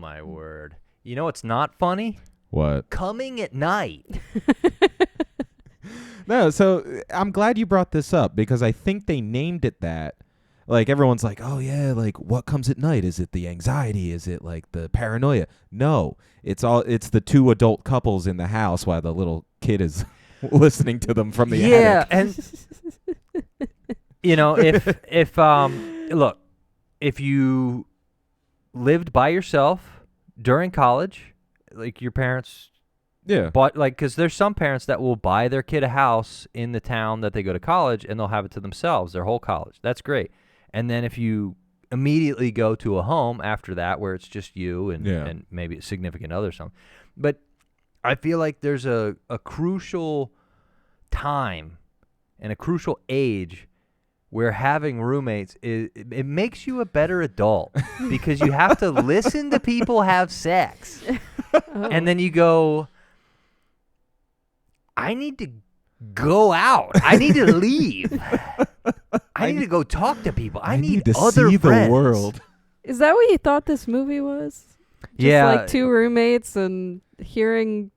my word. You know what's not funny? What? Coming at Night. No, so I'm glad you brought this up because I think they named it that. Like, everyone's like, oh, yeah, like, what comes at night? Is it the anxiety? Is it, like, the paranoia? No, it's the two adult couples in the house while the little kid is listening to them from the attic. Yeah, and, you know, look, if you lived by yourself during college, like your parents... Yeah. But because there's some parents that will buy their kid a house in the town that they go to college and they'll have it to themselves, their whole college. That's great. And then if you immediately go to a home after that where it's just you and maybe a significant other or something. But I feel like there's a crucial time and a crucial age where having roommates, it makes you a better adult because you have to listen to people have sex. Oh. And then you go... I need to go out. I need to leave. I need to go talk to people. I need to other see friends. the world. Is that what you thought this movie was? Just Yeah. like two roommates and hearing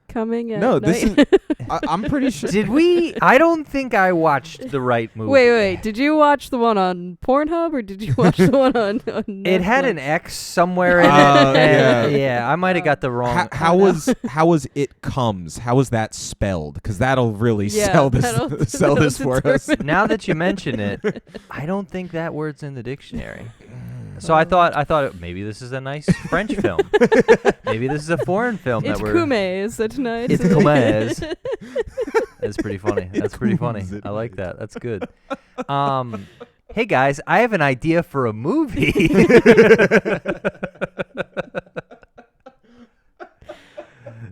coming at No, night? this is... I'm pretty sure... Did we? I don't think I watched the right movie. Wait. Did you watch the one on Pornhub or did you watch the one on Netflix? It had an X somewhere in it. Yeah. Yeah, I might have got the wrong. How was it comes? How was that spelled? Because that'll really sell this that'll for us. Now that you mention it, I don't think that word's in the dictionary. So I thought maybe this is a nice French film. Maybe this is a foreign film It's that we're. Kumes. That's nice. It's Kumes. That's pretty funny. That's pretty funny. I like that. That's good. Hey guys, I have an idea for a movie.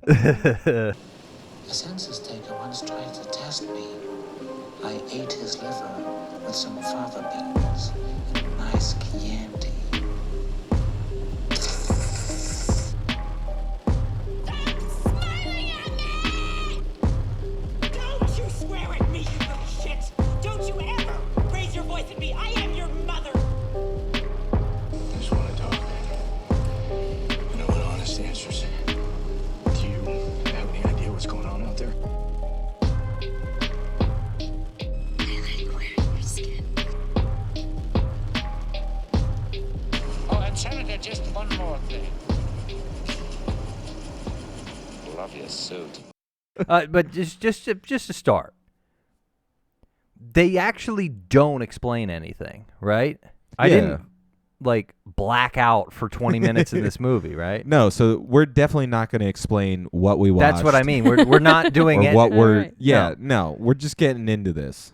A census taker once tried to test me. I ate his liver with some fava beans and a nice Chianti. Don't you swear at me, you little shit! Don't you ever raise your voice at me! I am your mother! I just want to talk. I want honest answers. Do you have any idea what's going on out there? I like wearing your skin. Oh, and Senator, just one more thing. Love your suit. But just to start, they actually don't explain anything, right? I didn't like black out for 20 minutes in this movie, right? No, so we're definitely not going to explain what we watched. That's what I mean. We're not doing or it. what we're Right. no, we're just getting into this.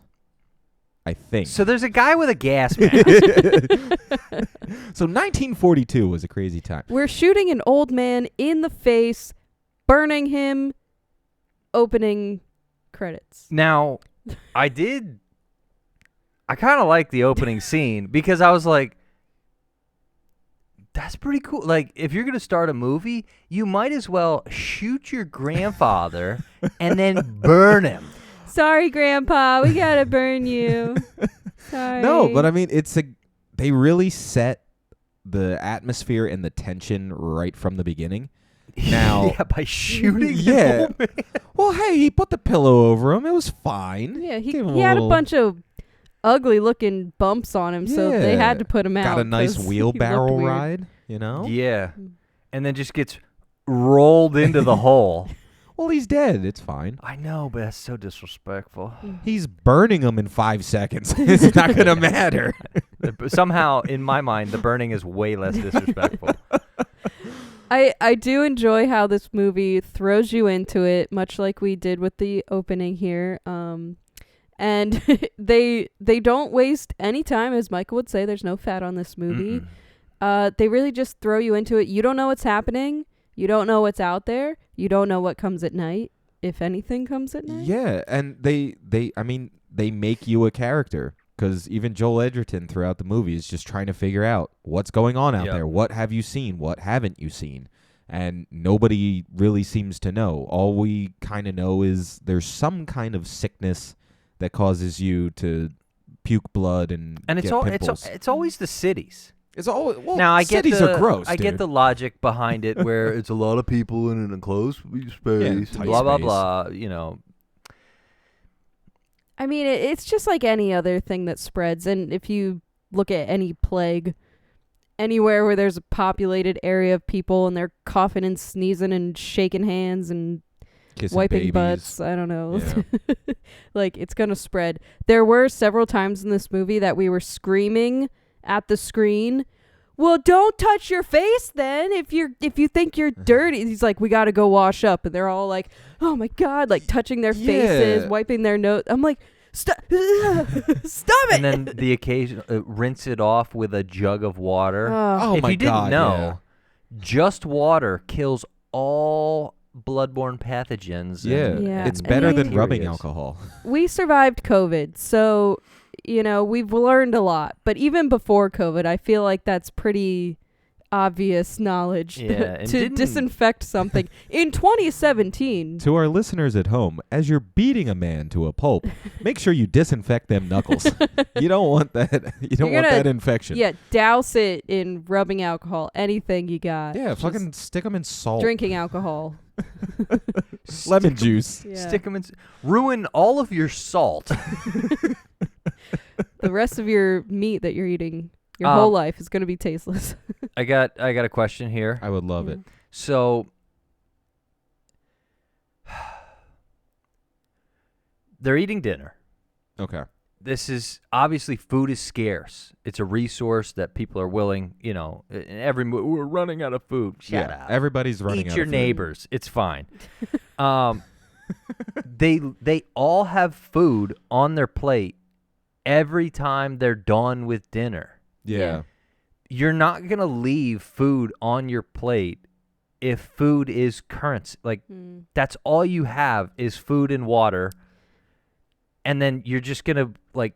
I think. So there's a guy with a gas mask. So 1942 was a crazy time. We're shooting an old man in the face, burning him, opening credits. Now, I kind of like the opening scene because I was like, that's pretty cool. Like, if you're going to start a movie, you might as well shoot your grandfather and then burn him. Sorry, Grandpa, we gotta burn you. Sorry. No, but I mean, they really set the atmosphere and the tension right from the beginning. Now, Yeah, by shooting the yeah. old man. Well, hey, he put the pillow over him. It was fine. Yeah, he Gave him had a little- bunch of ugly-looking bumps on him, so they Yeah. had to put him out. Got a nice 'cause he wheelbarrow looked weird. ride, you know? Yeah. And then just gets rolled into the hole. Well, he's dead. It's fine. I know, but that's so disrespectful. He's burning him in 5 seconds. It's not going to matter. Somehow, in my mind, the burning is way less disrespectful. I do enjoy how this movie throws you into it, much like we did with the opening here. And they don't waste any time, as Michael would say. There's no fat on this movie. They really just throw you into it. You don't know what's happening. You don't know what's out there. You don't know what comes at night, if anything comes at night. Yeah, and they make you a character. Because even Joel Edgerton throughout the movie is just trying to figure out what's going on out there. What have you seen? What haven't you seen? And nobody really seems to know. All we kind of know is there's some kind of sickness that causes you to puke blood and And get pimples. it's always the cities. It's all well. Now I get cities the are gross. I get dude. the logic behind it, where it's a lot of people in an enclosed space, tight blah blah space. blah. You know, I mean, it's just like any other thing that spreads. And if you look at any plague, anywhere where there's a populated area of people and they're coughing and sneezing and shaking hands and Kissing wiping babies. butts, I don't know. Yeah. Like, it's going to spread. There were several times in this movie that we were screaming at the screen, well, don't touch your face then if you think you're dirty. He's like, we got to go wash up. And they're all like, oh my God, like touching their faces, wiping their nose. I'm like, stop stop it. and then the occasion rinse it off with a jug of water. Oh if my you didn't God, know, just water kills all bloodborne pathogens. Yeah. Yeah. It's I better than mean- rubbing Bacterias. alcohol. We survived COVID, so we've learned a lot. But even before COVID, I feel like that's pretty obvious knowledge Yeah, and to didn't- disinfect something in 2017. To our listeners at home, as you're beating a man to a pulp, make sure you disinfect them knuckles. You don't want that. You don't You're want gonna- that infection. Yeah, douse it in rubbing alcohol, anything you got. Yeah, Just fucking stick them in salt. drinking alcohol. Lemon juice. Yeah. Stick them in. Ruin all of your salt. The rest of your meat that you're eating your whole life is going to be tasteless. I got a question here. I would love it. So they're eating dinner. Okay. This is obviously food is scarce. It's a resource that people are willing, in every we're running out of food. Shut up. Everybody's running Eat out your of food. neighbors. It's fine. They all have food on their plate every time they're done with dinner. Yeah. You're not going to leave food on your plate if food is currency. Like, that's all you have is food and water. And then you're just going to, like,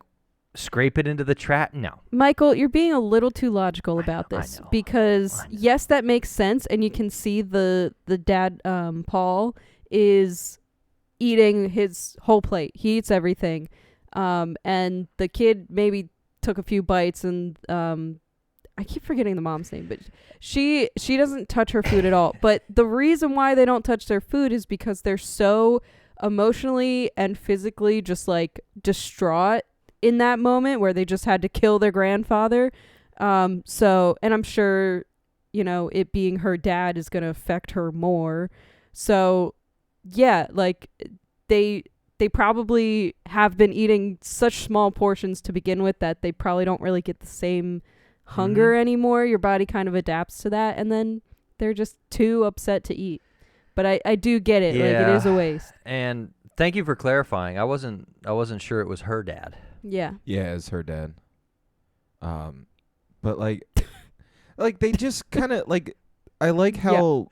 scrape it into the trash? No. Michael, you're being a little too logical about I this know. because yes, that makes sense, and you can see the dad, Paul, is eating his whole plate. He eats everything, and the kid maybe took a few bites, and I keep forgetting the mom's name, but she doesn't touch her food at all. But the reason why they don't touch their food is because they're so emotionally and physically just like distraught in that moment where they just had to kill their grandfather. So, and I'm sure, it being her dad is going to affect her more. So yeah, like they probably have been eating such small portions to begin with that they probably don't really get the same hunger anymore. Your body kind of adapts to that, and then they're just too upset to eat. But I do get it. Like, it is a waste. And thank you for clarifying. I wasn't sure it was her dad. Yeah. Yeah, it's her dad. But like they just kind of like. I like how.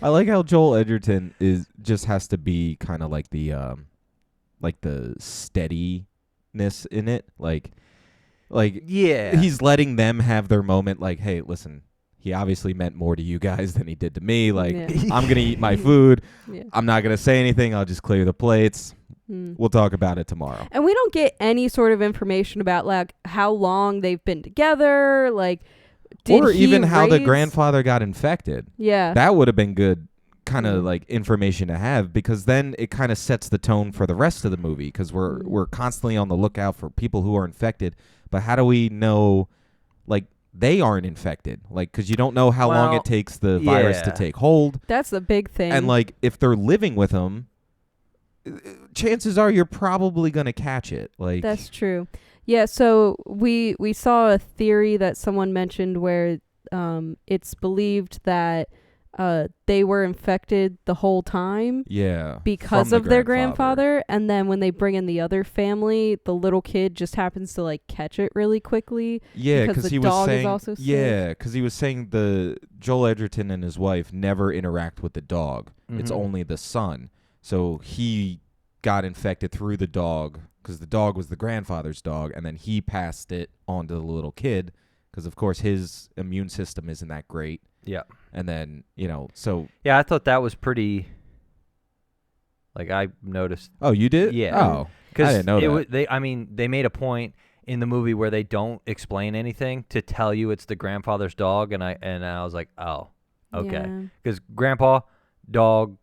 I like how Joel Edgerton just has to be kind of like the steadiness in it, like Yeah. he's letting them have their moment. Like, hey, listen, he obviously meant more to you guys than he did to me. Like, Yeah. I'm gonna eat my food. Yeah. I'm not gonna say anything. I'll just clear the plates. Mm. We'll talk about it tomorrow. And we don't get any sort of information about like how long they've been together, like did Or he even how the raise- grandfather got infected. Yeah. That would have been good kind of Mm. like information to have, because then it kind of sets the tone for the rest of the movie, because Mm. we're constantly on the lookout for people who are infected. But how do we know like they aren't infected? Like, because you don't know how long Well, it takes the virus to yeah. take hold. That's the big thing. And like if they're living with them, chances are you're probably going to catch it. Like, That's true. Yeah, so we saw a theory that someone mentioned where it's believed that they were infected the whole time yeah, because from of the their grandfather, and then when they bring in the other family, the little kid just happens to like catch it really quickly. Yeah, because because the he was dog is saying, also sick. yeah, because he was saying the Joel Edgerton and his wife never interact with the dog. It's Mhm. only the son. So he got infected through the dog because the dog was the grandfather's dog, and then he passed it on to the little kid because, of course, his immune system isn't that great. Yeah. And then, so. Yeah, I thought that was pretty. Like, I noticed. Oh, you did? Yeah. Oh, I Because didn't know that. they made a point in the movie where they don't explain anything to tell you it's the grandfather's dog, and I was like, oh, okay, Yeah. because grandpa, dog,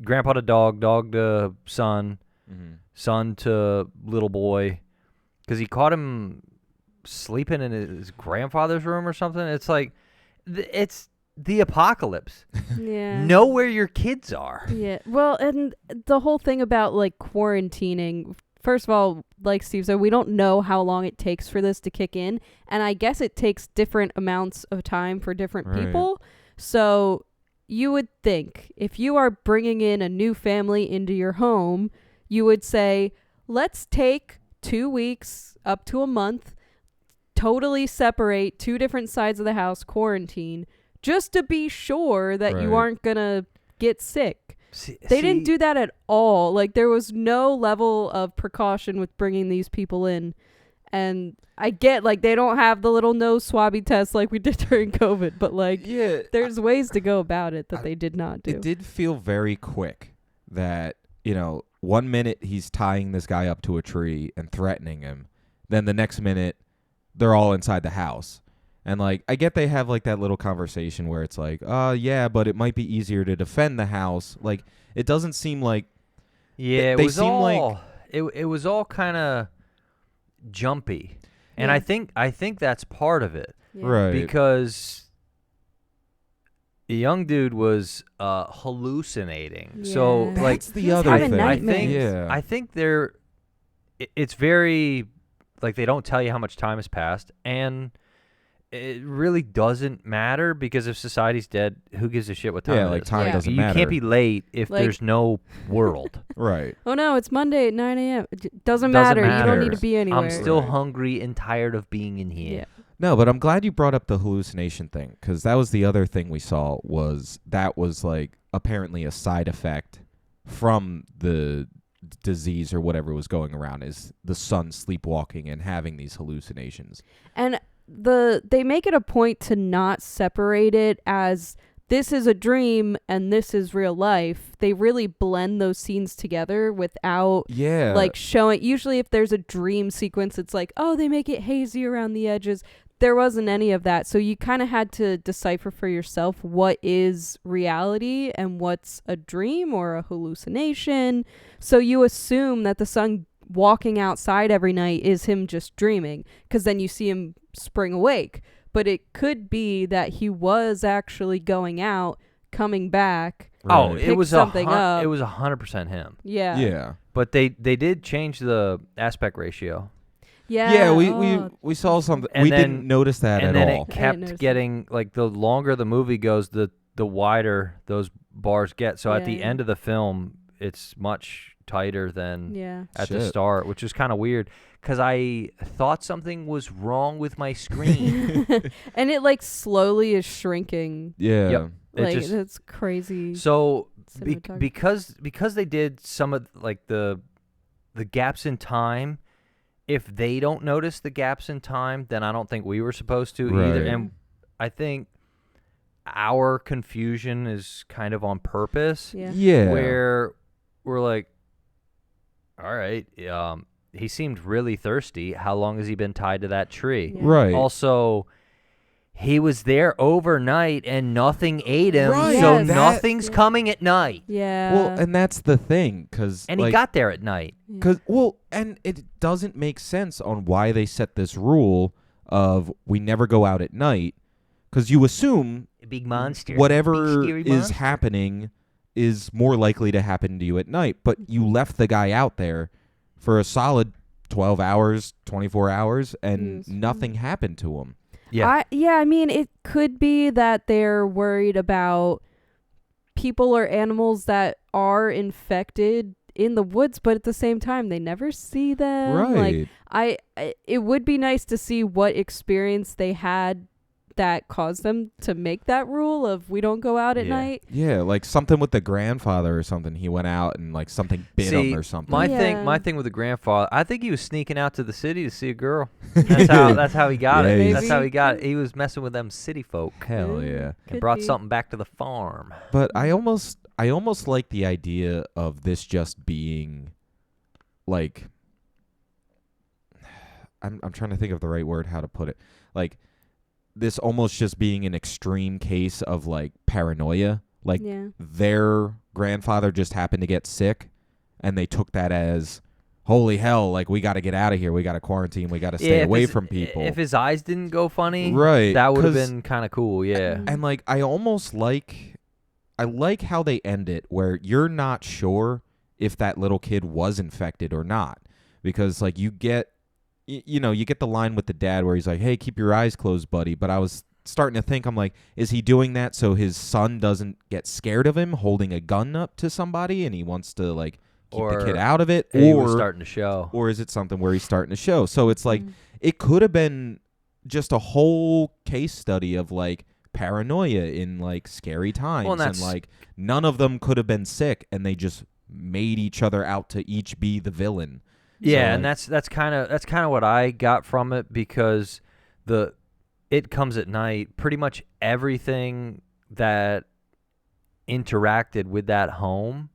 grandpa to dog, dog to son, son to little boy, because he caught him sleeping in his grandfather's room or something. It's like, it's the apocalypse. Yeah. Know where your kids are. Yeah. Well, and the whole thing about like quarantining. First of all, like Steve said, we don't know how long it takes for this to kick in, and I guess it takes different amounts of time for different Right. people. So you would think if you are bringing in a new family into your home, you would say, let's take 2 weeks up to a month, totally separate 2 different sides of the house, quarantine, just to be sure that you Right. aren't going to get sick. They didn't do that at all. Like, there was no level of precaution with bringing these people in. And I get, like, they don't have the little nose swabby test like we did during COVID, but, like, Yeah, there's ways to go about it that they did not do. it did feel very quick that, 1 minute he's tying this guy up to a tree and threatening him. Then the next minute, they're all inside the house. And, like, I get they have, like, that little conversation where it's like, yeah, but it might be easier to defend the house. Like, it doesn't seem like... Yeah, they it was seem all like- it was all kind of jumpy, and Yeah. I think that's part of it Yeah. Right. because the young dude was hallucinating. So Yeah. like That's the He was other having thing. nightmares. Yeah. I think it's very like they don't tell you how much time has passed, and it really doesn't matter because if society's dead, who gives a shit what time Yeah, it like is? time Yeah. doesn't You matter. can't be late if Like- there's no world. Right. Oh, no, it's Monday at 9 a.m. Doesn't Doesn't matter. You matter. don't need to be anywhere. I'm still Right. hungry and tired of being in here. Yeah. No, but I'm glad you brought up the hallucination thing, because that was the other thing we saw was like apparently a side effect from the disease or whatever was going around, is the son sleepwalking and having these hallucinations. And they make it a point to not separate it as this is a dream and this is real life. They really blend those scenes together without Yeah. like showing. Usually if there's a dream sequence, it's like, oh, they make it hazy around the edges. There wasn't any of that. So you kind of had to decipher for yourself what is reality and what's a dream or a hallucination. So you assume that the son walking outside every night is him just dreaming, because then you see him spring awake. But it could be that he was actually going out, coming back. Oh, Right. it was something up. it was 100% him. Yeah. Yeah. But they did change the aspect ratio, Yeah. Yeah, oh, we saw something. And we then- didn't notice that and at then all. it I didn't kept notice getting like the longer the movie goes, the wider those bars get. So at the Yeah. end of the film, it's much tighter than yeah. at the Shit. start, which is kind of weird because I thought something was wrong with my screen. And it like slowly is shrinking. Yeah. Yep. It Like just- that's crazy. So Cinematography. because they did some of like the gaps in time, if they don't notice the gaps in time, then I don't think we were supposed to either. Right. And I think our confusion is kind of on purpose, Yeah. Yeah. where we're like, all right, he seemed really thirsty. How long has he been tied to that tree? Yeah. Right. Also, he was there overnight and nothing ate him, Right. so Yes. nothing's Yeah. coming at night. Yeah. Well, and that's the thing, because And he got there at night. and it doesn't make sense on why they set this rule of we never go out at night, because you assume A big monster. whatever Big scary is monster. happening is more likely to happen to you at night. But you left the guy out there for a solid 12 hours, 24 hours, and Yes. nothing happened to him. Yeah. I mean, it could be that they're worried about people or animals that are infected in the woods, but at the same time, they never see them. Right. Like, it would be nice to see what experience they had that caused them to make that rule of we don't go out at Yeah. night. Yeah, like something with the grandfather or something. He went out and like something bit See, him or something. My Yeah. thing with the grandfather, I think he was sneaking out to the city to see a girl. That's how he got Yeah, it. he's- That's how he got it. He was messing with them city folk Hell yeah. and Could brought be. something back to the farm. But I almost like the idea of this just being like I'm trying to think of the right word, how to put it. Like, this almost just being an extreme case of, like, paranoia. Like, their grandfather just happened to get sick, and they took that as, holy hell, like, we got to get out of here. We got to quarantine. We got to stay away from people. If his eyes didn't go funny, right, that would have been kind of cool, yeah. And, like, I like how they end it, where you're not sure if that little kid was infected or not. Because, like, you get the line with the dad where he's like, hey, keep your eyes closed, buddy. But I was starting to think, I'm like, is he doing that so his son doesn't get scared of him holding a gun up to somebody and he wants to, like, keep the kid out of it? Or he was starting to show. Or is it something where he's starting to show? So it's like, it could have been just a whole case study of, like, paranoia in, like, scary times. Well, and, like, none of them could have been sick, and they just made each other out to each be the villain. Yeah, so, and that's kind of what I got from it, because It Comes at Night, pretty much everything that interacted with that home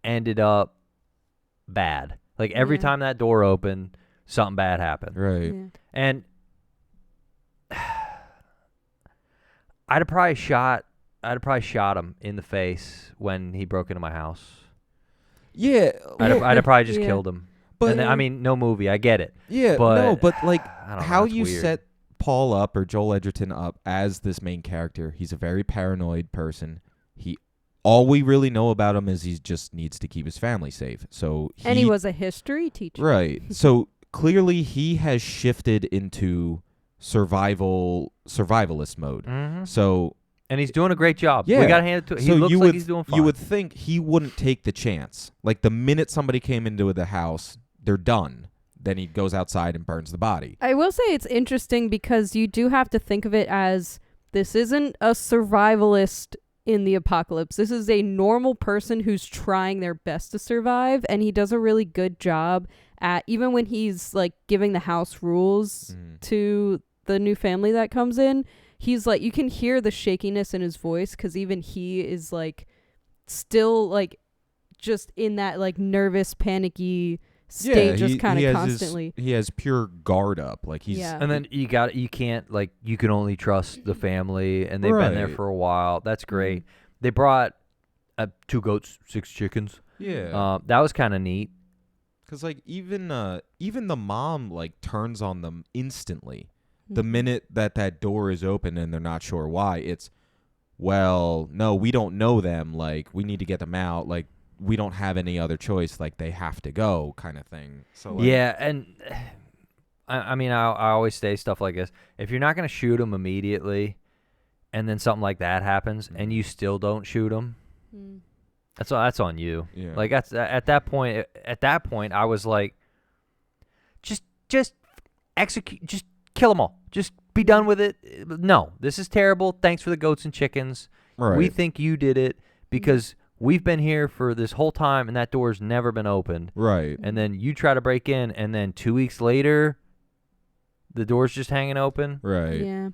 ended up bad. Like, every time that door opened, something bad happened. Right. Yeah. And I'd have probably shot him in the face when he broke into my house. Yeah. I'd have probably just killed him. But and then, I mean, no movie, I get it. Yeah, but like, how you weird. set Paul up, or Joel Edgerton up, as this main character, he's a very paranoid person. All we really know about him is he just needs to keep his family safe. So he was a history teacher. Right. So clearly he has shifted into survivalist mode. So, and he's doing a great job. Yeah. We got to hand it to him. He looks like he's doing fine. You would think he wouldn't take the chance. Like, the minute somebody came into the house, they're done. Then he goes outside and burns the body. I will say it's interesting because you do have to think of it as, this isn't a survivalist in the apocalypse. This is a normal person who's trying their best to survive, and he does a really good job at, even when he's, like, giving the house rules to the new family that comes in, he's like, you can hear the shakiness in his voice, because even he is, like, still, like, just in that, like, nervous, panicky state, just kind of constantly. He has pure guard up, like, he's. Yeah. And then you can't, like, you can only trust the family, and they've been there for a while. That's great. They brought 2 goats, 6 chickens. Yeah. That was kind of neat. Because, like, even the mom, like, turns on them instantly. The minute that door is open and they're not sure why, it's, well, no, we don't know them. Like, we need to get them out. Like, we don't have any other choice. Like, they have to go, kind of thing. So, like, yeah, and I mean, I always say stuff like this. If you're not going to shoot them immediately, and then something like that happens, and you still don't shoot them, that's on you. Yeah. Like, at that point, I was like, just execute, just kill them all. Just be done with it. No, this is terrible. Thanks for the goats and chickens. Right. We think you did it because we've been here for this whole time, and that door's never been opened. Right. And then you try to break in, and then 2 weeks later, the door's just hanging open. Right. Yeah.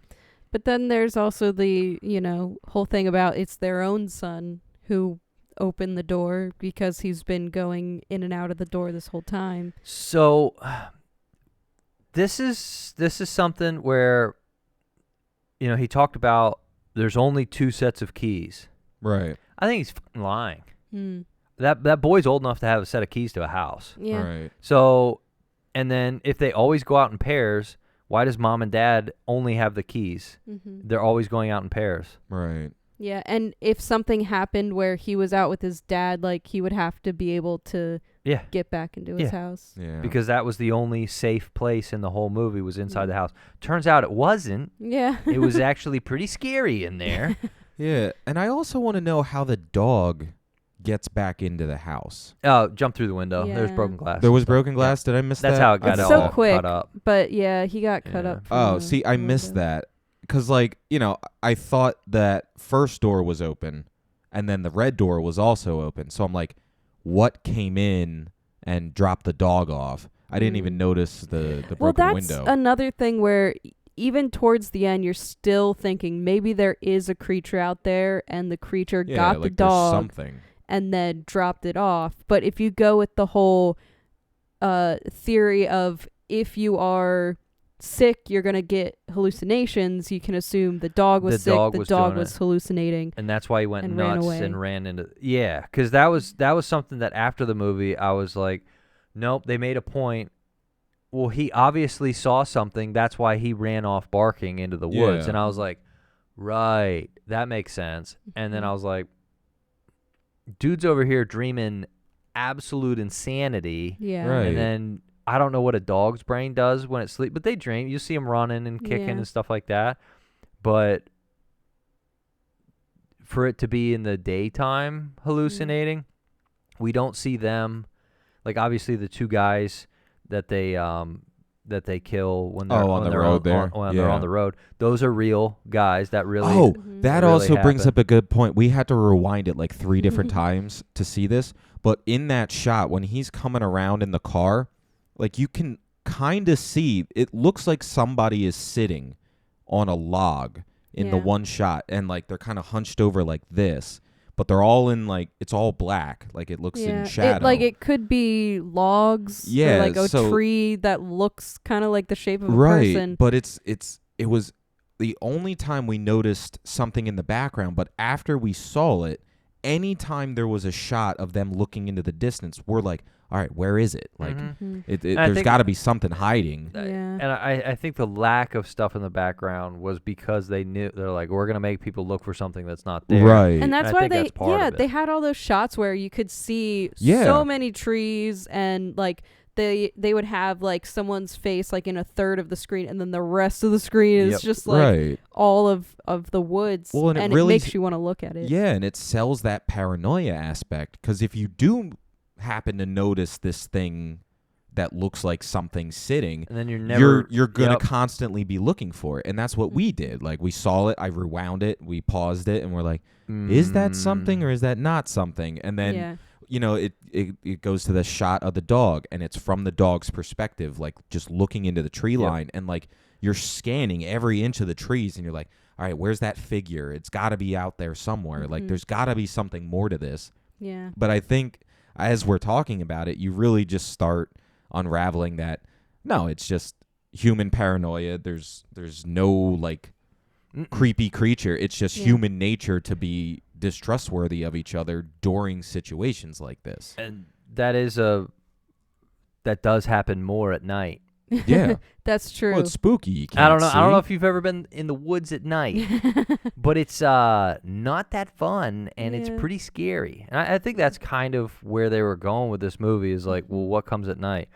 But then there's also the, whole thing about it's their own son who opened the door because he's been going in and out of the door this whole time. So this is something where, he talked about there's only 2 sets of keys. Right. I think he's fucking lying. That boy's old enough to have a set of keys to a house. Yeah. Right. So, and then if they always go out in pairs, why does mom and dad only have the keys? They're always going out in pairs. Right. Yeah, and if something happened where he was out with his dad, like, he would have to be able to get back into his house. Yeah. Because that was the only safe place in the whole movie, was inside the house. Turns out it wasn't. Yeah. It was actually pretty scary in there. Yeah, and I also want to know how the dog gets back into the house. Oh, jump through the window. Yeah. There's broken glass. There was broken glass? Did I miss that? That's how it got It's all so quick, cut up. but yeah, he got cut up. Oh, see, I missed that. Because, like, I thought that first door was open, and then the red door was also open. So I'm like, what came in and dropped the dog off? I didn't even notice the broken window. Well, that's another thing where even towards the end, you're still thinking maybe there is a creature out there, and the creature got the dog something, and then dropped it off. But if you go with the whole theory of if you are sick, you're going to get hallucinations. You can assume the dog was The sick, dog the was dog doing was it. hallucinating. And that's why he went And ran nuts away. and ran into because that was something that after the movie I was like, nope, they made a point. Well, he obviously saw something. That's why he ran off barking into the woods. Yeah. And I was like, right, that makes sense. And then I was like, dude's over here dreaming absolute insanity. Yeah. Right. And then I don't know what a dog's brain does when it sleeps, but they dream. You see them running and kicking Yeah. and stuff like that. But for it to be in the daytime hallucinating, we don't see them. Like obviously the two guys that they kill when they're on the road there. when they're on the road. Those are real guys that really. Oh, Mhm. that really also brings happened. up a good point. We had to rewind it like 3 different times to see this. But in that shot, when he's coming around in the car, like you can kind of see, it looks like somebody is sitting on a log in the Yeah. one shot. And like they're kind of hunched over like this. But they're all in like, it's all black. Like it looks in shadow. It could be logs. Yeah, Or like a so- tree that looks kind of like the shape of a Right, person. but it was the only time we noticed something in the background, but after we saw it, anytime there was a shot of them looking into the distance, we're like, all right, where is it? Like, Mhm. Mhm. I there's think- got to be something hiding. Yeah. And I think the lack of stuff in the background was because they're like, we're gonna make people look for something that's not there. Right. And that's I why think that's part of it. they had all those shots where you could see Yeah. so many trees, and like they would have like someone's face like in a third of the screen, and then the rest of the screen is Yep. just like Right. all of the woods. Well, and it and really makes you want to look at it. Yeah, and it sells that paranoia aspect, because if you do happen to notice this thing that looks like something sitting, And then you're never you're gonna Yep. constantly be looking for it, and that's what we did. Like we saw it, I rewound it, we paused it, and we're like, is that something or is that not something? And then Yeah. you know it goes to the shot of the dog, and it's from the dog's perspective, like just looking into the tree Yep. line, and like you're scanning every inch of the trees, and you're like, all right, where's that figure? It's got to be out there somewhere. Like Mhm. there's got to be something more to this. Yeah. But I think as we're talking about it, you really just start unraveling that no, it's just human paranoia. There's no like creepy creature. It's just Yeah. human nature to be distrustworthy of each other during situations like this. And that does happen more at night. Yeah. That's true. Well, it's spooky. You I don't can't know. I don't know see. if you've ever been in the woods at night, but it's not that fun, and it's Yeah. pretty scary. And I think that's kind of where they were going with this movie. Is like, well, what comes at night?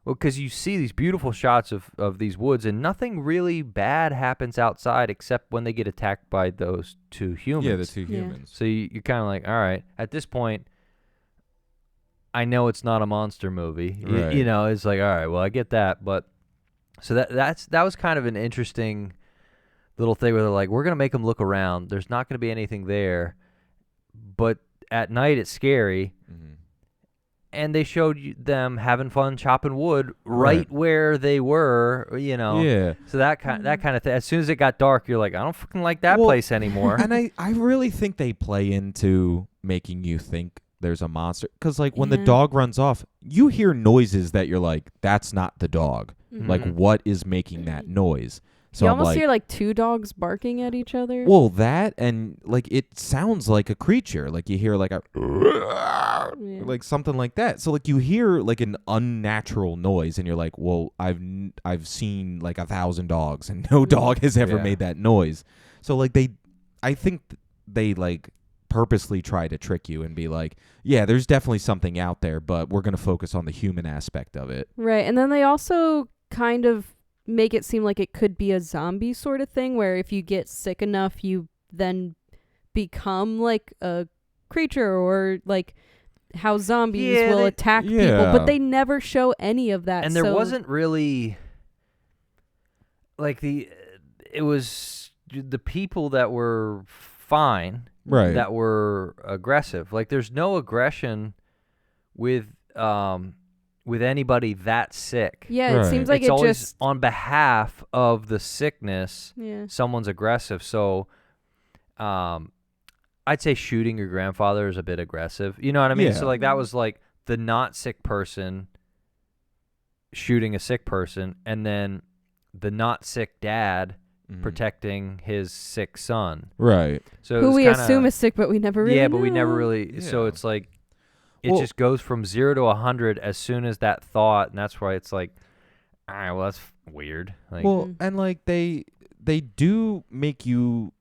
Well, because you see these beautiful shots of these woods, and nothing really bad happens outside except when they get attacked by those two humans. Yeah, the two Yeah. humans. So you're kind of like, all right, at this point, I know it's not a monster movie. Right. You know, it's like, all right, well, I get that, but so that was kind of an interesting little thing where they're like, we're gonna make them look around. There's not gonna be anything there, but at night it's scary. Mhm. And they showed them having fun chopping wood right Right. where they were, you know. Yeah. So that kind of thing. As soon as it got dark, you're like, I don't fucking like that Well, place anymore. And I really think they play into making you think there's a monster, because like when the Yeah. dog runs off, you hear noises that you're like, that's not the dog. Like Mhm. what is making that noise? So you I'm almost like, hear like two dogs barking at each other. well, that, and like it sounds like a creature. Like you hear like a like something like that. So like you hear like an unnatural noise, and you're like, well, I've seen like 1,000 dogs, and no dog has ever Yeah. made that noise. So like I think they like purposely try to trick you and be like, yeah, there's definitely something out there, but we're gonna focus on the human aspect of it. Right. And then they also kind of make it seem like it could be a zombie sort of thing, where if you get sick enough, you then become like a creature, or like how zombies Yeah, will they- attack people. Yeah. But they never show any of that. And there so- wasn't really like it was the people that were fine, Right. that were aggressive. Like there's no aggression with anybody that sick. Yeah, it Right. seems like it's it always just. on behalf of the sickness. Yeah. Someone's aggressive. So I'd say shooting your grandfather is a bit aggressive. You know what I mean? Yeah. So like that was like the not sick person shooting a sick person, and then the not sick dad Mhm. protecting his sick son. Right. So it Who was we kinda, assume is sick, but we never really yeah, but we never know. really. So Yeah. it's like it Well- just goes from 0 to 100 as soon as that thought, and that's why it's like, all right, well that's weird. Like, Well, and like they do make you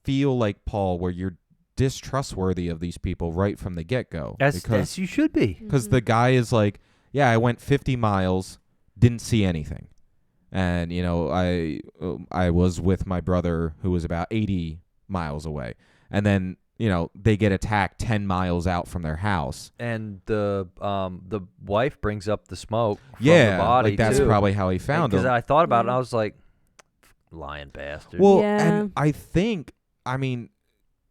feel like Paul, where you're distrustworthy of these people right from the get-go. as you should be. Because the guy is like, yeah, I went 50 miles, didn't see anything. And, you know, I was with my brother who was about 80 miles away. And then, you know, they get attacked 10 miles out from their house. And the wife brings up the smoke from Yeah, the body like that's too. probably how he found Because him. I thought about it, and Yeah. I was like, lying bastard. Well, Yeah. and I think, I mean,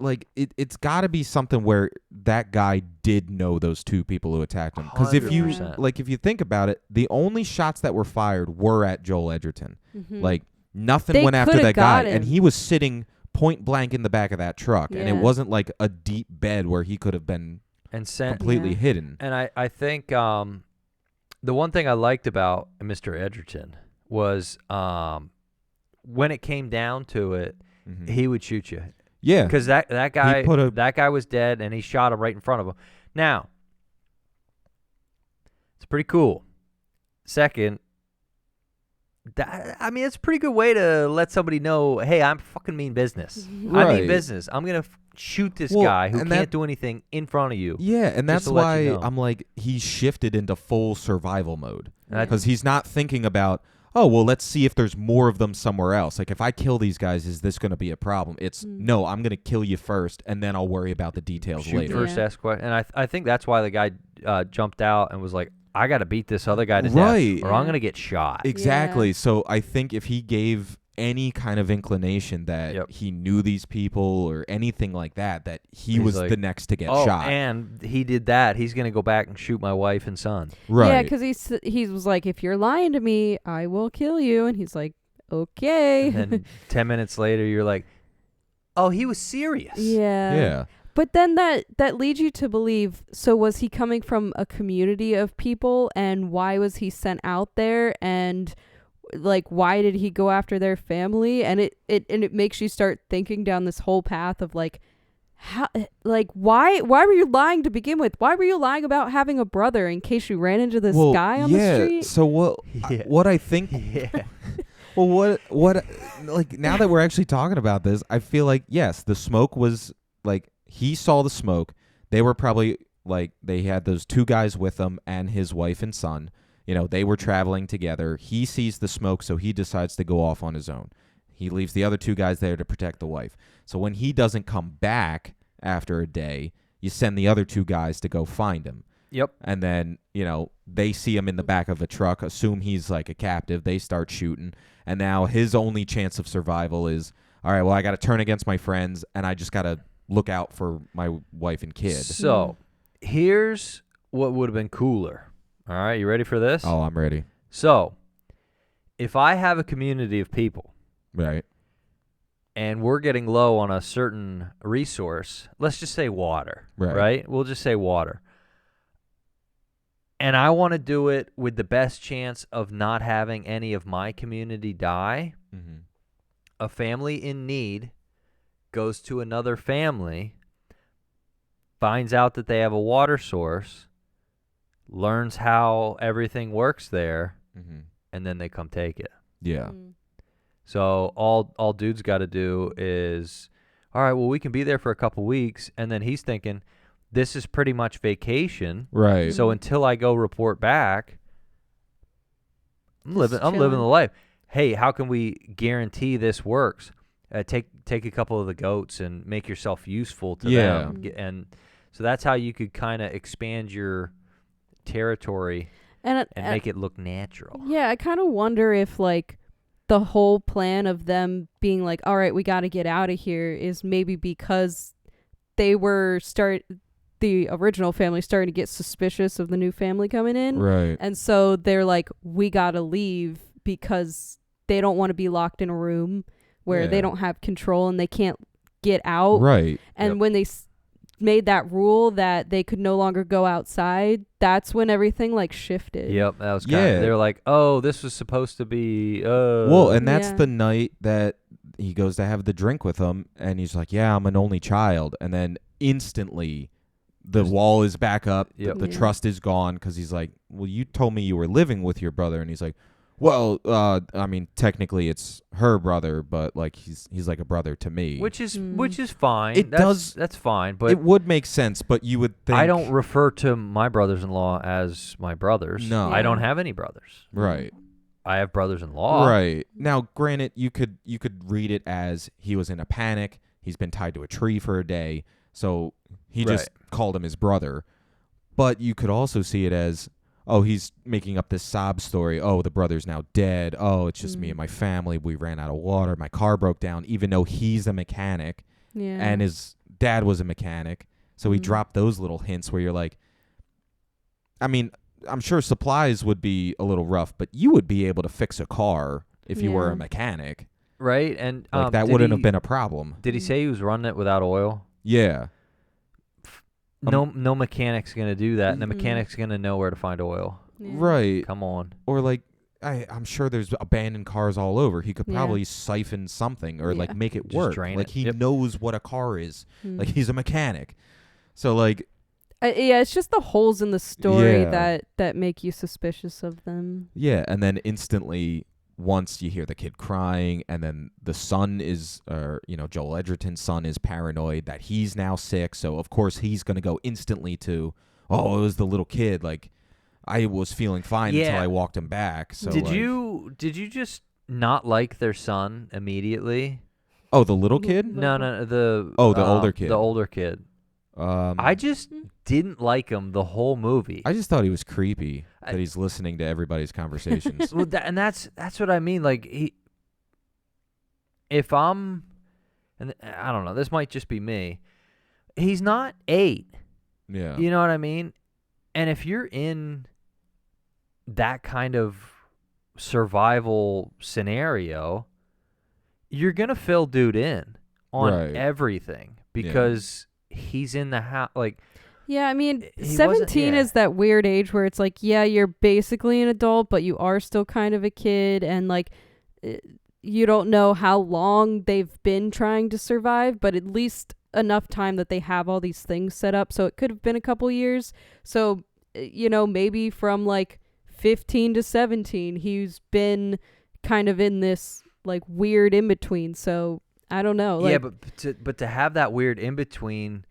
like it's got to be something where that guy did know those two people who attacked him. Because if you 100%. like, if you think about it, the only shots that were fired were at Joel Edgerton. Mhm. Like nothing They went after coulda that guy, got and him. he was sitting point blank in the back of that truck, and it Yeah. wasn't like a deep bed where he could have been and sent completely Yeah. hidden. And I think the one thing I liked about Mr. Edgerton was when it came down to it, Mhm. he would shoot you. Yeah, Because that guy put a- that guy was dead, and he shot him right in front of him. Now, it's pretty cool. Second, I mean, it's a pretty good way to let somebody know, hey, I'm fucking mean business. I Right. mean business. I'm gonna shoot this Well, guy who and can't that- do anything in front of you. yeah, and just that's to let why you know. I'm like, he's shifted into full survival mode. And I- Because he's not thinking about, oh, well, let's see if there's more of them somewhere else. Like, if I kill these guys, is this going to be a problem? It's, no, I'm going to kill you first, and then I'll worry about the details shoot later. first, Yeah. ask question. And I think that's why the guy jumped out and was like, I got to beat this other guy to Right. death, or I'm Yeah. going to get shot. Exactly. Yeah. So I think if he gave any kind of inclination that Yep. he knew these people or anything like that, that he He's was like, the next to get Oh, shot. and he did that. He's going to go back and shoot my wife and son. Right. Yeah, because he was like, if you're lying to me, I will kill you. And he's like, okay. And then 10 minutes later, you're like, oh, he was serious. yeah. Yeah. But then that leads you to believe, so was he coming from a community of people, and why was he sent out there, and like why did he go after their family? And it makes you start thinking down this whole path of like, how, like why were you lying to begin with? Why were you lying about having a brother in case you ran into this Well, guy on yeah, the street? So Yeah. what I think Yeah. Well, what, like, now that we're actually talking about this, I feel like, yes, the smoke was, like, he saw the smoke. They were probably, like, they had those two guys with them and his wife and son. You know, they were traveling together. He sees the smoke, so he decides to go off on his own. He leaves the other two guys there to protect the wife. So when he doesn't come back after a day, you send the other two guys to go find him. Yep. And then, you know, they see him in the back of a truck, assume he's like a captive. They start shooting. And now his only chance of survival is, all right, well, I got to turn against my friends, and I just got to look out for my wife and kid. So here's what would have been cooler. All right, you ready for this? Oh, I'm ready. So if I have a community of people Right. and we're getting low on a certain resource, let's just say water, Right. We'll just say water. And I want to do it with the best chance of not having any of my community die. Mm-hmm. A family in need goes to another family, finds out that they have a water source, learns how everything works there, Mm-hmm. and then they come take it. Yeah. So all dude's got to do is, all right, well, we can be there for a couple weeks, and then he's thinking, this is pretty much vacation. Right. So until I go report back, I'm living the chilling. life. Hey, how can we guarantee this works? Take a couple of the goats and make yourself useful to Yeah. them. And so that's how you could kind of expand your territory And make it look natural. yeah, I kind of wonder if like the whole plan of them being like, all right, we got to get out of here is maybe because they were the original family starting to get suspicious of the new family coming in. Right. And so they're like, we got to leave because they don't want to be locked in a room where Yeah. they don't have control and they can't get out. Right. And Yep. when they made that rule that they could no longer go outside, that's when everything like shifted. Yep, that was Yeah. They were like, oh, this was supposed to be. Well, and that's Yeah. the night that he goes to have the drink with him, and he's like, "Yeah, I'm an only child," and then instantly, the wall is back up. Yep. The Yeah. trust is gone because he's like, "Well, you told me you were living with your brother," and he's like, "Well, I mean, technically it's her brother, but like he's like a brother to me." which is fine. It does- That's fine, but it would make sense, but you would think I don't refer to my brothers-in-law as my brothers. No. I don't have any brothers. right. I have brothers-in-law. Right. Now, granted, you could read it as he was in a panic. He's been tied to a tree for a day, so he just called him his brother. But you could also see it as, oh, he's making up this sob story. Oh, the brother's now dead. Oh, it's just me and my family. We ran out of water. My car broke down, even though he's a mechanic Yeah. and his dad was a mechanic. So he Mhm. dropped those little hints where you're like, I mean, I'm sure supplies would be a little rough, but you would be able to fix a car if you were Yeah. a mechanic. Right? And Like that did wouldn't he- have been a problem. Did he say he was running it without oil? Yeah. No mechanic's gonna do that, and the Mhm. mechanic's gonna know where to find oil. Yeah. Right. Come on. Or like I'm sure there's abandoned cars all over. He could Yeah. probably siphon something or like Yeah. make it Just work. drain Like it. he Yep. knows what a car is. Mm. Like he's a mechanic. So like Yeah, it's just the holes in the story Yeah. that make you suspicious of them. yeah, and then instantly once you hear the kid crying and then the son is Joel Edgerton's son is paranoid that he's now sick, so of course he's going to go instantly to, oh, it was the little kid, like I was feeling fine until Yeah. I walked him back. So did like, you just not like their son immediately? Oh, the little kid? No, the Oh, the older kid. The older kid. I just didn't like him the whole movie. I just thought he was creepy I- that he's listening to everybody's conversations. Well, that's what I mean. Like if I'm, and I don't know, this might just be me. He's not 8. Yeah. You know what I mean? And if you're in that kind of survival scenario, you're gonna fill dude in on Right. everything because he's in the house. Like, Yeah, I mean, He wasn't- 17 yeah. is that weird age where it's like, yeah, you're basically an adult, but you are still kind of a kid, and like, you don't know how long they've been trying to survive, but at least enough time that they have all these things set up. So it could have been a couple years. So, maybe from like 15 to 17, he's been kind of in this like weird in between. So I don't know. Like, yeah, but to have that weird in between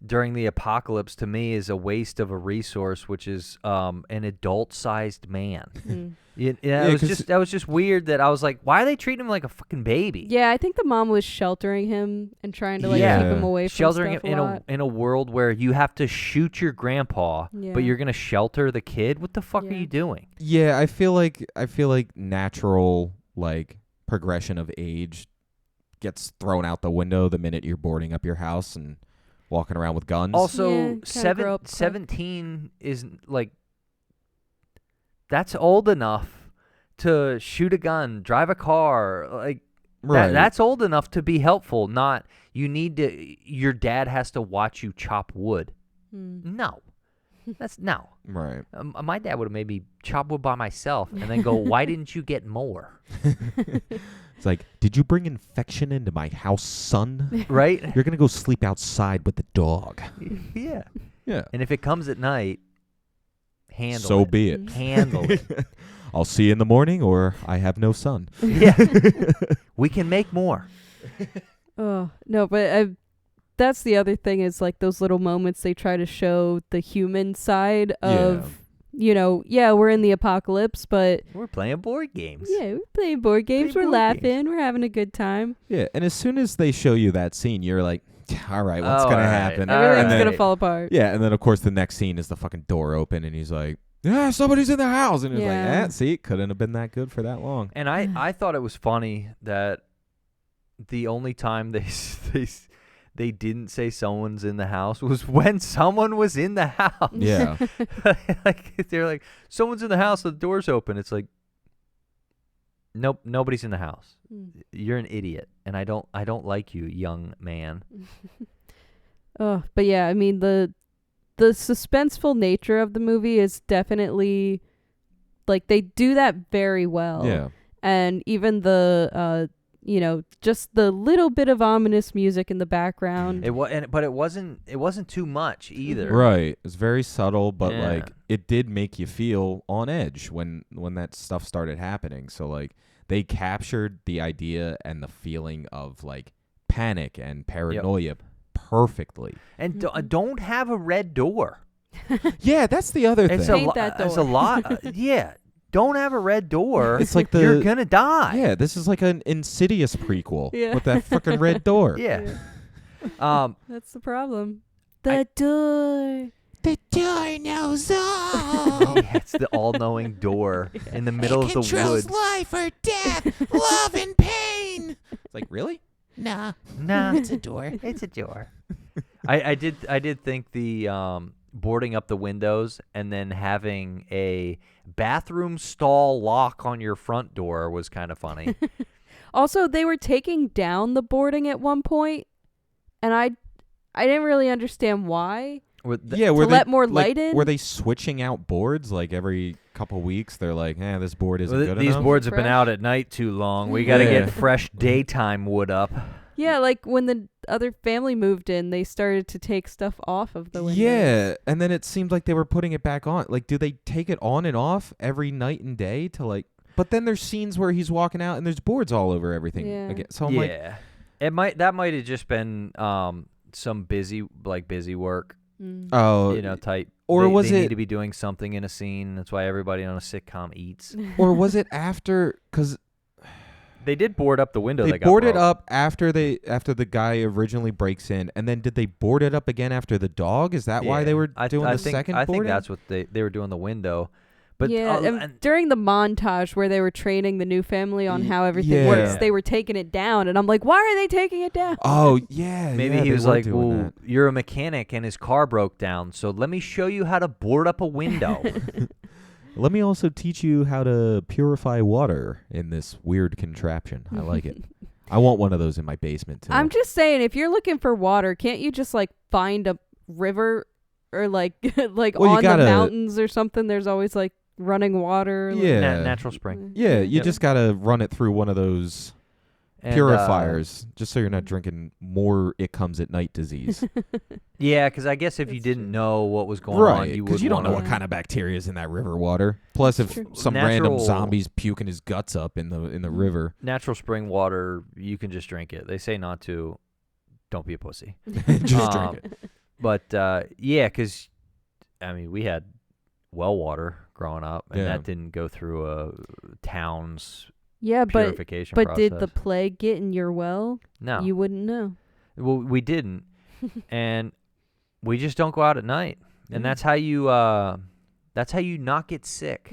during the apocalypse to me is a waste of a resource, which is an adult-sized man. mm. Yeah, Yeah, it was 'cause- that was just weird that I was like, why are they treating him like a fucking baby? Yeah, I think the mom was sheltering him and trying to like Yeah. keep him away from Sheltering him stuff in a lot. in a world where you have to shoot your grandpa, Yeah. but you're gonna shelter the kid. What the fuck are Yeah. you doing? Yeah, I feel like natural like progression of age gets thrown out the window the minute you're boarding up your house and walking around with guns. Also, Yeah, kinda grow up quick. 17 is like that's old enough to shoot a gun, drive a car, like right. that's old enough to be helpful. Not your dad has to watch you chop wood. Mm. No, that's no. right. My dad would have made me chop wood by myself and then go, "Why didn't you get more?" It's like, did you bring infection into my house, son? Right? You're gonna go sleep outside with the dog. Yeah. Yeah. And if it comes at night, handle So it. be it. Handle it. I'll see you in the morning, or I have no son. Yeah. We can make more. Oh, no, but that's the other thing is like those little moments they try to show the human side of, we're in the apocalypse, but We're playing board games. yeah, we're playing board games, Playing we're board laughing, games. we're having a good time. Yeah, and as soon as they show you that scene, you're like, all right, what's Oh, gonna all right. happen? All Everything's right. gonna fall apart. Yeah, and then of course the next scene is the fucking door open, and he's like, "Yeah, somebody's in the house," and he's Yeah. like, see, couldn't have been that good for that long. And I thought it was funny that the only time they didn't say someone's in the house was when someone was in the house. Yeah, Like they're like, someone's in the house, the door's open. It's like, nope, nobody's in the house. Mm. You're an idiot, and I don't like you, young man. Oh, but yeah, I mean the suspenseful nature of the movie is definitely like they do that very well. Yeah. And even the just the little bit of ominous music in the background. But it wasn't too much either. Right. It's very subtle, but Yeah. like it did make you feel on edge when that stuff started happening. So like they captured the idea and the feeling of like panic and paranoia perfectly. And don't have a red door. Yeah, that's the other It's thing. Paint that It's a door. lot. Yeah. Don't have a red door. It's like you're gonna die. Yeah, this is like an Insidious prequel Yeah. with that fucking red door. Yeah. That's the problem. The door. The door knows all. Yeah, it's the all-knowing door in the middle of the woods. life or death, love and pain. It's like, really? Nah. Nah, It's a door. it's a door. I did think the boarding up the windows and then having a bathroom stall lock on your front door was kind of funny. Also, they were taking down the boarding at one point, and I didn't really understand why. Yeah, To let more light in? Were they switching out boards like every couple weeks? They're like, this board isn't good These enough. boards have been Fresh. out at night too long. We got to Yeah. get fresh daytime wood up. Yeah, like when the other family moved in, they started to take stuff off of the windows. Yeah, and then it seemed like they were putting it back on. Like, do they take it on and off every night and day to like? But then there's scenes where he's walking out and there's boards all over everything. Yeah. Again. So I'm like, That might have just been some busy work, Mm. type. Or they was need it- to be doing something in a scene? That's why everybody on a sitcom eats. or was it after? Because They did board up the window. they that got board it broke. up after the guy originally breaks in, and then did they board it up again after the dog? Is that why they were doing I the think, second I think boarding? that's what they were doing the window. But yeah, and during the montage where they were training the new family on how everything works, Yeah. they were taking it down, and I'm like, why are they taking it down? Oh yeah, maybe yeah, he they was were like, doing "Well, you're a mechanic and his car broke down, so let me show you how to board up a window." that. Let me also teach you how to purify water in this weird contraption. I like it. I want one of those in my basement too. I'm just saying, if you're looking for water, can't you just like find a river or like like Well, you on gotta- the mountains or something? There's always like running water. like- Yeah. Natural spring. Yeah, you Yep. just gotta run it through one of those And, purifiers, just so you're not drinking more "it comes at night" disease. Yeah, because I guess if you didn't know what was going on, Right, you because would you don't know wanna- what kind of bacteria is in that river water. Plus, if True. some random Natural- zombies puking his guts up in the river, natural spring water, you can just drink it. They say not to. Don't be a pussy. just Um, drink it. But yeah, because I mean, we had well water growing up, and Yeah. that didn't go through a town's Yeah, purification but process. did the plague get in your well? No, You wouldn't know. well, we didn't, and we just don't go out at night, and Yeah. that's how you not get sick.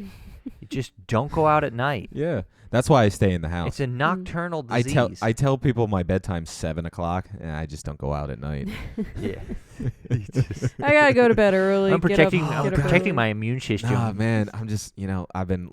You just don't go out at night. Yeah, that's why I stay in the house. It's a nocturnal I disease. I tell people my bedtime's 7:00, and I just don't go out at night. yeah. I gotta go to bed early. I'm get up- protecting. get I'm up protecting early. my immune system. Nah, man, I'm just I've been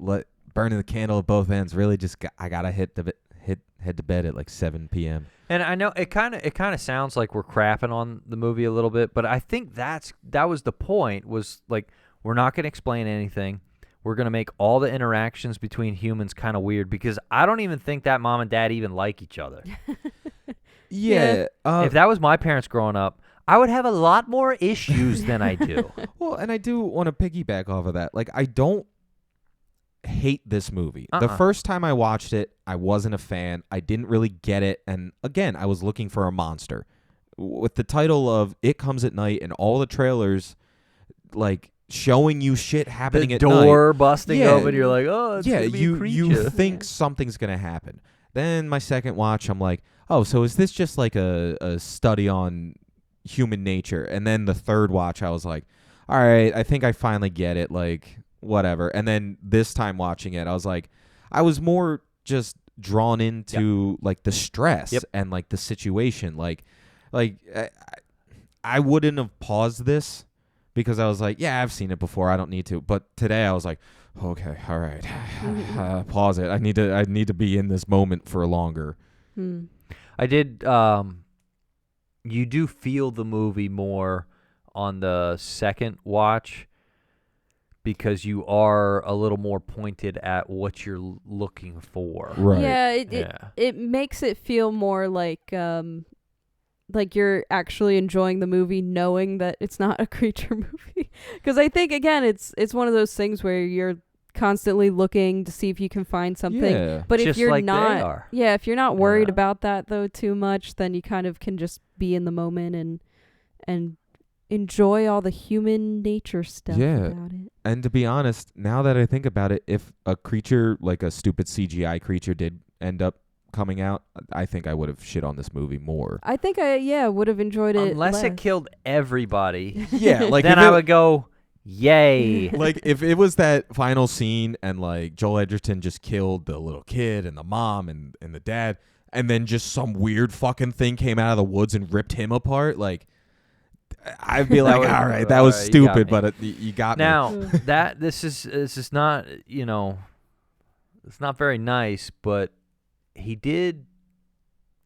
burning the candle at both ends. Really, I gotta head to bed at like 7 p.m. And I know it kind of sounds like we're crapping on the movie a little bit, but I think that was the point. Was like we're not going to explain anything. We're going to make all the interactions between humans kind of weird because I don't even think that mom and dad even like each other. Yeah. If that was my parents growing up, I would have a lot more issues than I do. Well, and I do want to piggyback off of that. Like, I don't hate this movie. The first time I watched it, I wasn't a fan. I didn't really get it. And again, I was looking for a monster. With the title of It Comes at Night and all the trailers, like, showing you shit happening The at door night. busting Yeah. open, you're like, oh, it's Yeah, gonna be a you creature. think something's going to happen. Then my second watch, I'm like, oh, so is this just like a study on human nature? And then the third watch, I was like, all right, I think I finally get it, like, whatever. And then this time watching it, I was like, I was more just drawn into like the stress and like the situation. Like I wouldn't have paused this because I was like, yeah, I've seen it before, I don't need to. But today I was like, okay, all right, pause it. I need to be in this moment for longer. Hmm. I did. you do feel the movie more on the second watch because you are a little more pointed at what you're looking for. Right. Yeah, it makes it feel more like you're actually enjoying the movie knowing that it's not a creature movie. Because I think, again, it's one of those things where you're constantly looking to see if you can find something. Yeah. But if Just you're like they not, are. if you're not worried Yeah. about that though too much, then you kind of can just be in the moment and enjoy all the human nature stuff about it. And to be honest, now that I think about it, if a creature like a stupid CGI creature did end up coming out, I think I would have shit on this movie more. I think I would have enjoyed it Unless less. it killed everybody, Yeah, like then if I it- would go, yay. like if it was that final scene and like Joel Edgerton just killed the little kid and the mom and the dad, and then just some weird fucking thing came out of the woods and ripped him apart, like I'd be like, would- all right, that was all right, you got stupid, me. but you got me. Now that this is not, it's not very nice, but he did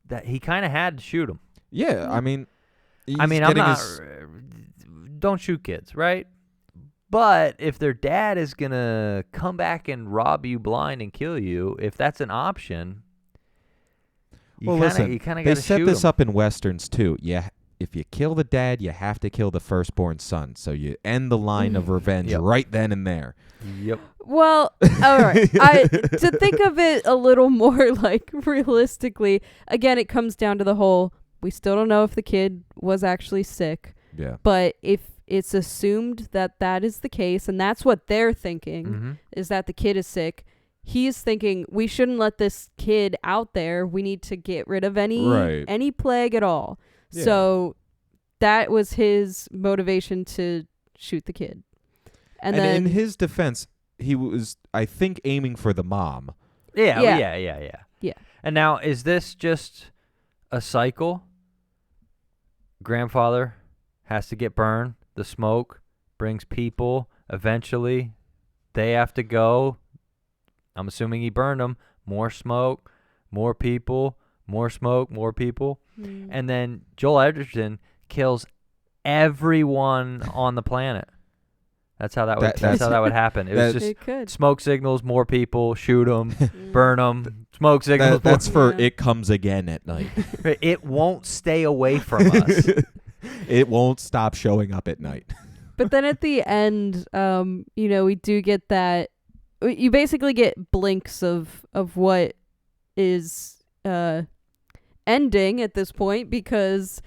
that. He kind of had to shoot him. Yeah, I mean, I'm he's not. getting his- Don't shoot kids, right? But if their dad is gonna come back and rob you blind and kill you, if that's an option, you Well, kinda, listen, you kind of they got to set shoot this him. up in westerns too. Yeah, if you kill the dad, you have to kill the firstborn son. So you end the line of revenge Yep. right then and there. Yep. Well, all right. To think of it a little more like realistically, again, it comes down to the whole, we still don't know if the kid was actually sick, Yeah. but if it's assumed that that is the case, and that's what they're thinking, Mm-hmm. is that the kid is sick, he's thinking, we shouldn't let this kid out there. We need to get rid of any plague at all. Yeah. So that was his motivation to shoot the kid. And then in his defense, he was, I think, aiming for the mom. Yeah, Yeah. yeah. And now, is this just a cycle? Grandfather has to get burned. The smoke brings people. Eventually, they have to go. I'm assuming he burned them. More smoke, more people, more smoke, more people. And then Joel Edgerton kills everyone on the planet. That's how that would. That's how that would happen. It was just it could. smoke signals, more people, shoot them, burn them. Smoke signals. That's for Yeah. It Comes Again at night. It won't stay away from us. It won't stop showing up at night. But then at the end, we do get that. You basically get blinks of what is ending at this point because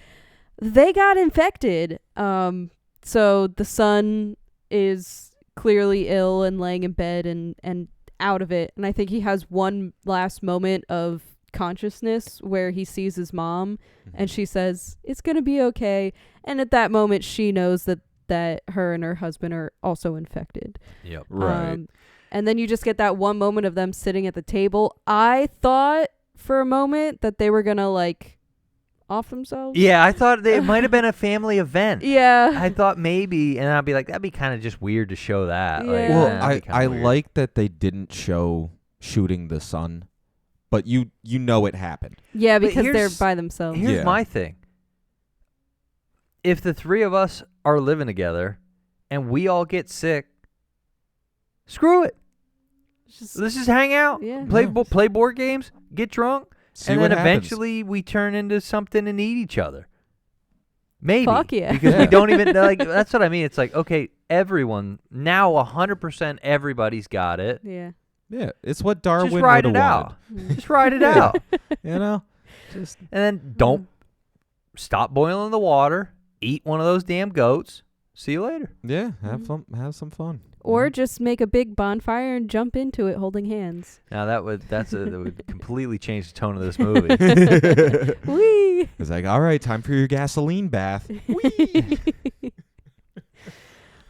they got infected. So the son is clearly ill and laying in bed and out of it. And I think he has one last moment of consciousness where he sees his mom and she says, "It's going to be okay." And at that moment, she knows that her and her husband are also infected. Yep. Right. And then you just get that one moment of them sitting at the table. I thought for a moment that they were going to off themselves. Yeah, I thought it might have been a family event. Yeah. I thought maybe, and I'd be like, that'd be kind of just weird to show that. Like, Yeah. Well, that'd be kinda I weird. like that they didn't show shooting the son, but you know it happened. Yeah, But because they're here's- by themselves. Here's Yeah. my thing. If the three of us are living together and we all get sick, screw it. Just- Let's just hang out, Yeah. play board games, get drunk, See and what then happens. eventually we turn into something and eat each other. Maybe. Fuck yeah. Because Yeah. we don't even, that's what I mean. It's like, okay, everyone, now 100% everybody's got it. Yeah. Yeah, it's what Darwin Just ride would it have out. Mm. Just ride it out. You know, just And then don't stop boiling the water. Eat one of those damn goats. See you later. yeah, have some fun. Or just make a big bonfire and jump into it holding hands. Now that would completely change the tone of this movie. Whee! It's like, all right, time for your gasoline bath.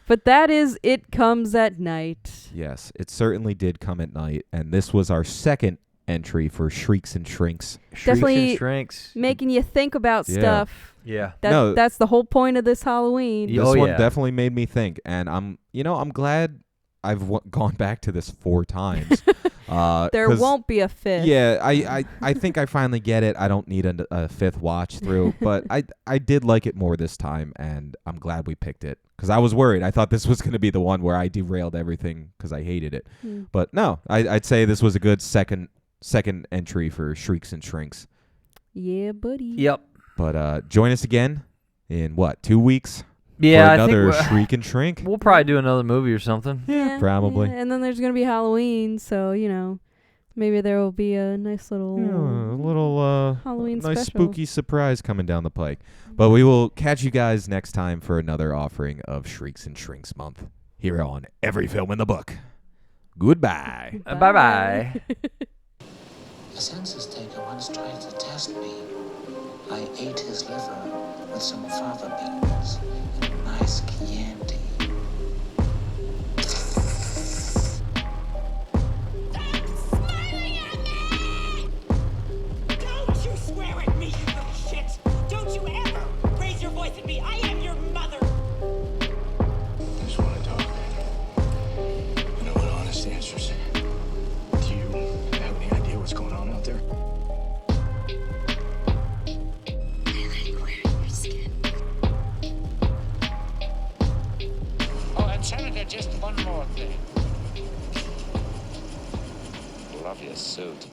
But that is It Comes at Night. Yes, it certainly did come at night, and this was our second entry for Shrieks and Shrinks. Shrieks Definitely and Shrinks. Making you think about Yeah. stuff. Yeah. No. That's the whole point of this Halloween. Yeah. This Oh, one yeah. definitely made me think, and I'm glad I've gone back to this 4 times. There 'cause- won't be a fifth. Yeah, I think I finally get it. I don't need a fifth watch through, but I did like it more this time, and I'm glad we picked it because I was worried. I thought this was going to be the one where I derailed everything because I hated it. But no, I'd say this was a good second entry for Shrieks and Shrinks. Yeah, buddy. Yep. But join us again in 2 weeks? Yeah, for I think another Shriek and Shrink. we'll probably do another movie or something. Yeah, probably. yeah. And then there's gonna be Halloween, so maybe there will be a nice little Yeah, a little Halloween nice special. spooky surprise coming down the pike. But we will catch you guys next time for another offering of Shrieks and Shrinks month here on Every Film in the Book. Goodbye. Bye-bye. A census taker once tried to test me. I ate his liver with some fava beans and a nice Chianti. Don't you swear at me, you little shit! Don't you ever raise your voice at me! I am your mother! I just want to talk. I want honest answers. Do you have any idea what's going on out there? I like wearing your skin. Oh, and Senator, just one more thing. Love your suit.